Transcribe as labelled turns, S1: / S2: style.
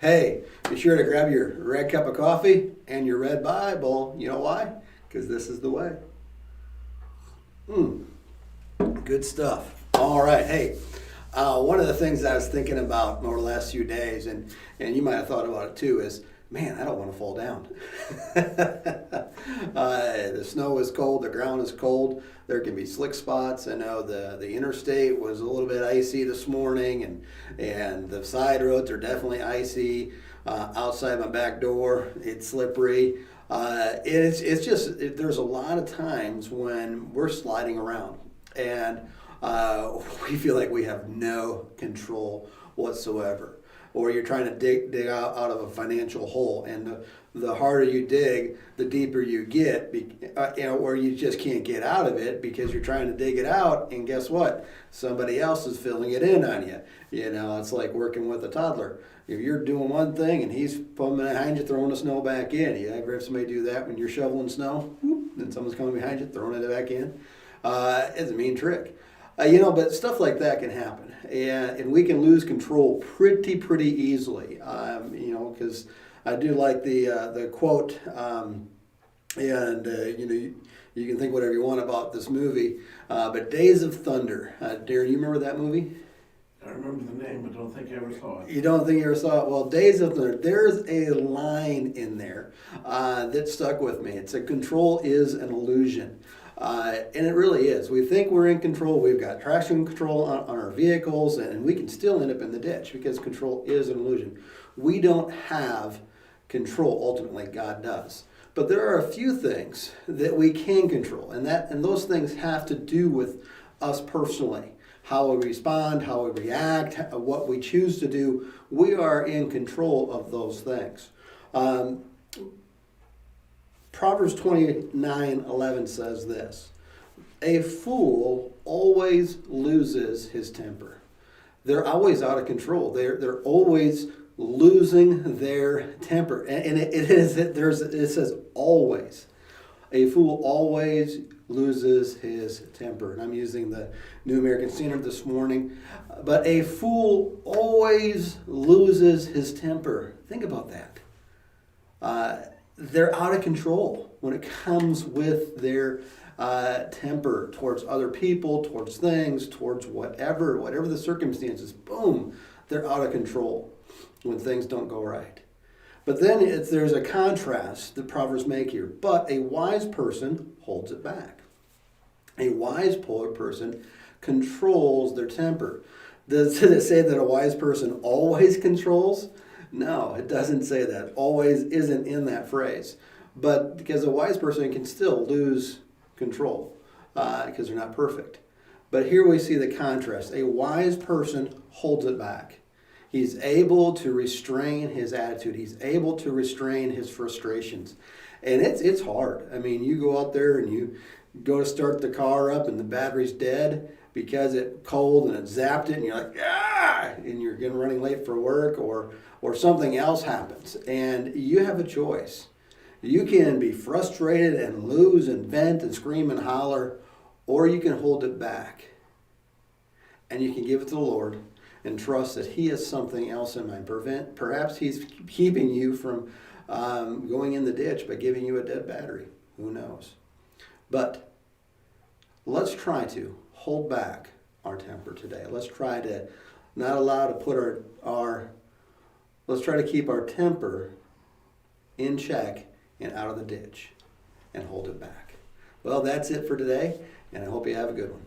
S1: Hey, be sure to grab your red cup of coffee and your red Bible. You know why? Because this is the way. Good stuff. All right. Hey, one of the things I was thinking about over the last few days, and you might have thought about it too, is man, I don't want to fall down. The snow is cold, the ground is cold. There can be slick spots. I know the interstate was a little bit icy this morning, and the side roads are definitely icy. Outside my back door, it's slippery. It's just there's a lot of times when we're sliding around, and we feel like we have no control whatsoever. Or you're trying to dig out of a financial hole, and the harder you dig, the deeper you get, or you just can't get out of it because you're trying to dig it out, and guess what? Somebody else is filling it in on you. It's like working with a toddler. If you're doing one thing and he's coming behind you, throwing the snow back in. You ever have somebody do that when you're shoveling snow? Then someone's coming behind you, throwing it back in? It's a mean trick. But stuff like that can happen, and we can lose control pretty easily. Because I do like the quote, you can think whatever you want about this movie, but Days of Thunder. Darren, you remember that movie?
S2: I remember the name, but don't think I ever saw it.
S1: You don't think you ever saw it? Well, Days of Thunder, there's a line in there that stuck with me. It's control is an illusion. And it really is. We think we're in control. We've got traction control on our vehicles, and we can still end up in the ditch because control is an illusion. We don't have control. Ultimately, God does. But there are a few things that we can control, and those things have to do with us personally. How we respond, how we react, what we choose to do. We are in control of those things. Proverbs 29:11 says this: a fool always loses his temper. They're always out of control. They're always losing their temper. And it says always. A fool always loses his temper. And I'm using the New American Standard this morning. But a fool always loses his temper. Think about that. They're out of control when it comes with their temper towards other people, towards things, towards whatever the circumstances. Boom, they're out of control when things don't go right. But then there's a contrast that Proverbs make here. But a wise person holds it back. A wise person controls their temper. Does it say that a wise person always controls? No, it doesn't say that. Always isn't in that phrase. But because a wise person can still lose control because they're not perfect. But here we see the contrast. A wise person holds it back. He's able to restrain his attitude. He's able to restrain his frustrations. And it's hard. I mean, you go out there and you go to start the car up and the battery's dead because it's cold and it zapped it and you're like, ah! And you're getting running late for work or something else happens. And you have a choice. You can be frustrated and lose and vent and scream and holler, or you can hold it back. And you can give it to the Lord and trust that He has something else in mind. Perhaps He's keeping you from going in the ditch by giving you a dead battery. Who knows? But let's try to hold back our temper today. Let's try to not allow to put let's try to keep our temper in check and out of the ditch and hold it back. Well, that's it for today, and I hope you have a good one.